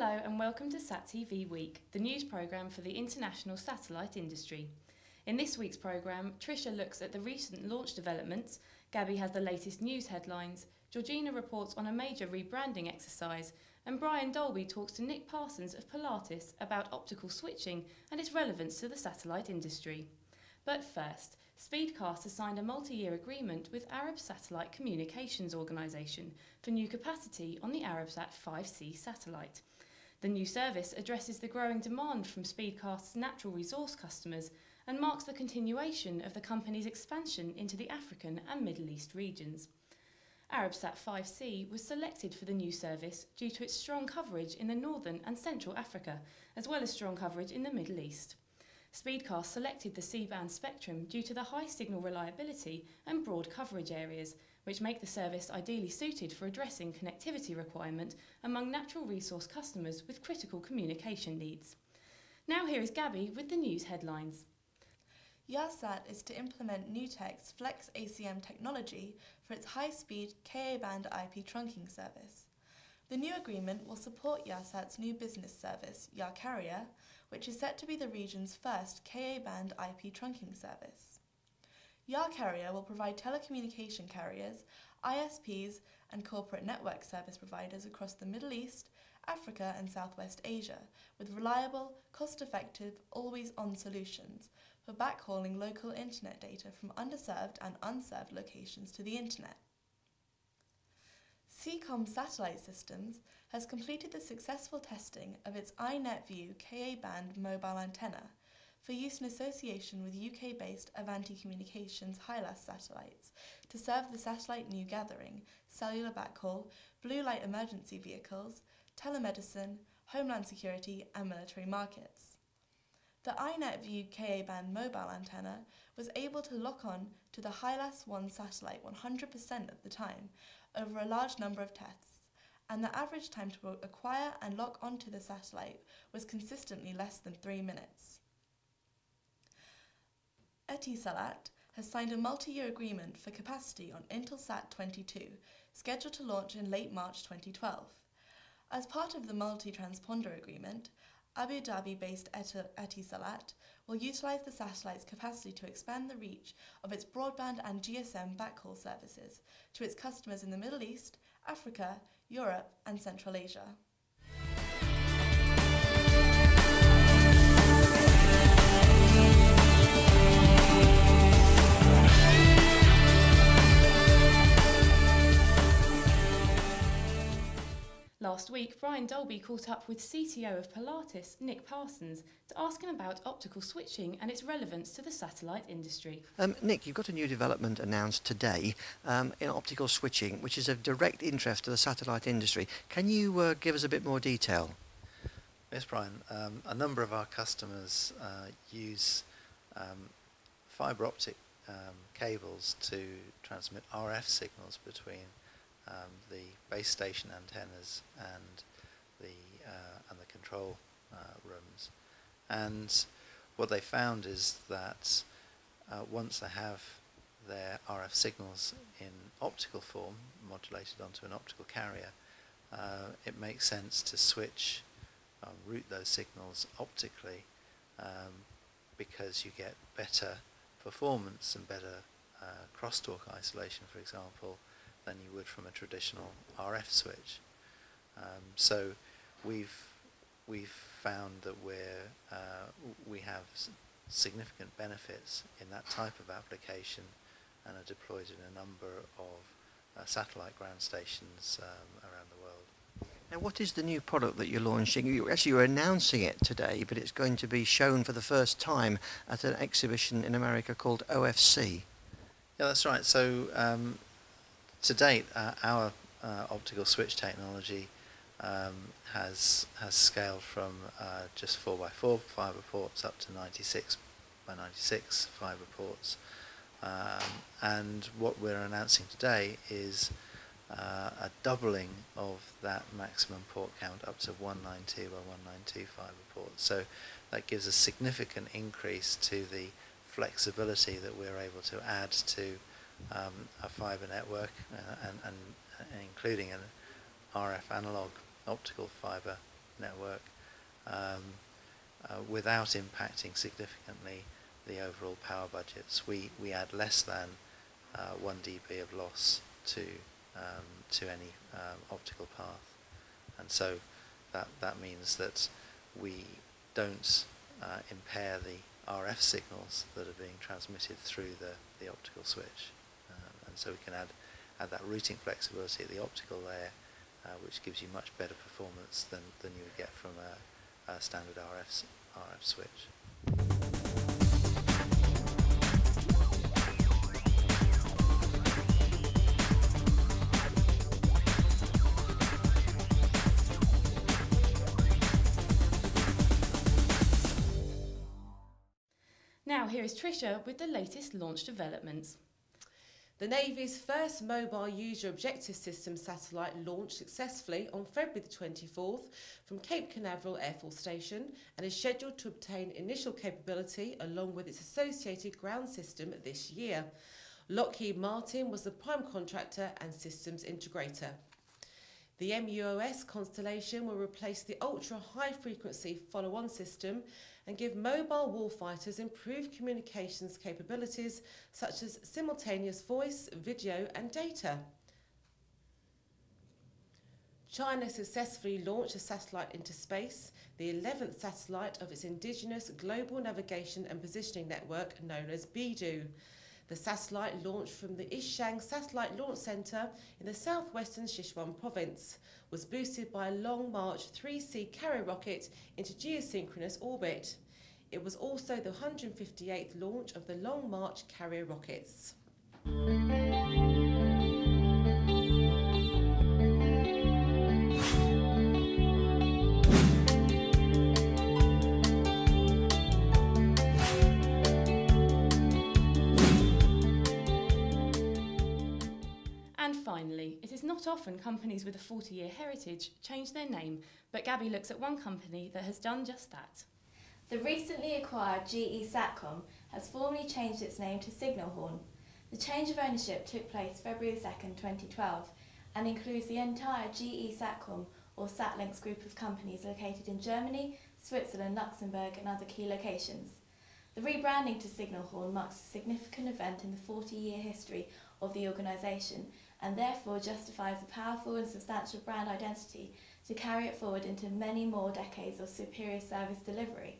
Hello and welcome to SatTV Week, the news programme for the international satellite industry. In this week's programme, Tricia looks at the recent launch developments, Gabby has the latest news headlines, Georgina reports on a major rebranding exercise, and Brian Dolby talks to Nick Parsons of Pilatus about optical switching and its relevance to the satellite industry. But first, Speedcast has signed a multi-year agreement with Arab Satellite Communications Organisation for new capacity on the Arabsat 5C satellite. The new service addresses the growing demand from Speedcast's natural resource customers and marks the continuation of the company's expansion into the African and Middle East regions. Arabsat 5C was selected for the new service due to its strong coverage in the Northern and Central Africa, as well as strong coverage in the Middle East. Speedcast selected the C-band spectrum due to the high signal reliability and broad coverage areas, which make the service ideally suited for addressing connectivity requirement among natural resource customers with critical communication needs. Now here is Gabby with the news headlines. Yahsat is to implement Newtek's Flex ACM technology for its high-speed Ka-band IP trunking service. The new agreement will support Yahsat's new business service, Yah-Carrier, which is set to be the region's first Ka-band IP trunking service. Yah-Carrier will provide telecommunication carriers, ISPs and corporate network service providers across the Middle East, Africa and Southwest Asia with reliable, cost-effective, always-on solutions for backhauling local internet data from underserved and unserved locations to the internet. Seacom Satellite Systems has completed the successful testing of its iNetView Ka-band mobile antenna for use in association with UK-based Avanti Communications HILAS satellites to serve the satellite new gathering, cellular backhaul, blue light emergency vehicles, telemedicine, homeland security and military markets. The iNetView Ka-band mobile antenna was able to lock on to the HILAS-1 satellite 100% of the time over a large number of tests, and the average time to acquire and lock onto the satellite was consistently less than 3 minutes. Etisalat has signed a multi-year agreement for capacity on Intelsat 22, scheduled to launch in late March 2012. As part of the multi-transponder agreement, Abu Dhabi-based Etisalat will utilise the satellite's capacity to expand the reach of its broadband and GSM backhaul services to its customers in the Middle East, Africa, Europe and Central Asia. Last week, Brian Dolby caught up with CTO of Pilatus, Nick Parsons, to ask him about optical switching and its relevance to the satellite industry. Nick, you've got a new development announced today in optical switching, which is of direct interest to the satellite industry. Can you give us a bit more detail? Yes, Brian. A number of our customers use fibre optic cables to transmit RF signals between the base station antennas and the control rooms, and what they found is that once they have their RF signals in optical form modulated onto an optical carrier, it makes sense to switch, route those signals optically, because you get better performance and better crosstalk isolation, for example, than you would from a traditional RF switch. So we've found that we have significant benefits in that type of application and are deployed in a number of satellite ground stations around the world. Now, what is the new product that you're launching? You're announcing it today, but it's going to be shown for the first time at an exhibition in America called OFC. Yeah, that's right. So to date, our optical switch technology has scaled from just 4x4 fibre ports up to 96x96 fibre ports, and what we're announcing today is a doubling of that maximum port count up to 192x192 fibre ports. So that gives a significant increase to the flexibility that we're able to add to a fibre network, and including an RF analog optical fibre network without impacting significantly the overall power budgets. We add less than 1 dB of loss to any optical path, and so that means that we don't impair the RF signals that are being transmitted through the optical switch, and so we can add that routing flexibility at the optical layer, which gives you much better performance than you would get from a standard RF switch. Now here is Tricia with the latest launch developments. The Navy's first mobile user objective system satellite launched successfully on February the 24th from Cape Canaveral Air Force Station and is scheduled to obtain initial capability along with its associated ground system this year. Lockheed Martin was the prime contractor and systems integrator. The MUOS constellation will replace the ultra-high frequency follow-on system and give mobile warfighters improved communications capabilities such as simultaneous voice, video and data. China successfully launched a satellite into space, the 11th satellite of its indigenous global navigation and positioning network known as BeiDou. The satellite launched from the Ishang Satellite Launch Center in the southwestern Sichuan province, was boosted by a Long March 3C carrier rocket into geosynchronous orbit. It was also the 158th launch of the Long March carrier rockets. And finally, it is not often companies with a 40-year heritage change their name, but Gabby looks at one company that has done just that. The recently acquired GE Satcom has formally changed its name to Signalhorn. The change of ownership took place February 2nd, 2012 and includes the entire GE Satcom or Satlinks group of companies located in Germany, Switzerland, Luxembourg and other key locations. The rebranding to Signalhorn marks a significant event in the 40-year history of the organisation and therefore justifies a powerful and substantial brand identity to carry it forward into many more decades of superior service delivery.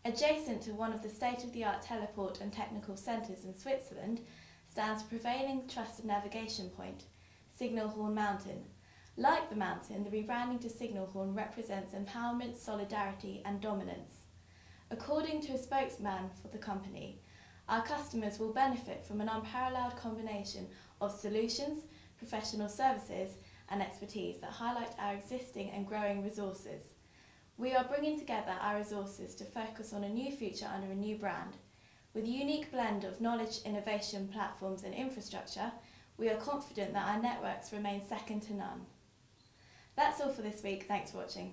Adjacent to one of the state-of-the-art teleport and technical centres in Switzerland stands a prevailing trusted navigation point, Signalhorn Mountain. Like the mountain, the rebranding to Signalhorn represents empowerment, solidarity and dominance. According to a spokesman for the company, our customers will benefit from an unparalleled combination of solutions, professional services and expertise that highlight our existing and growing resources. We are bringing together our resources to focus on a new future under a new brand. With a unique blend of knowledge, innovation, platforms and infrastructure, we are confident that our networks remain second to none. That's all for this week. Thanks for watching.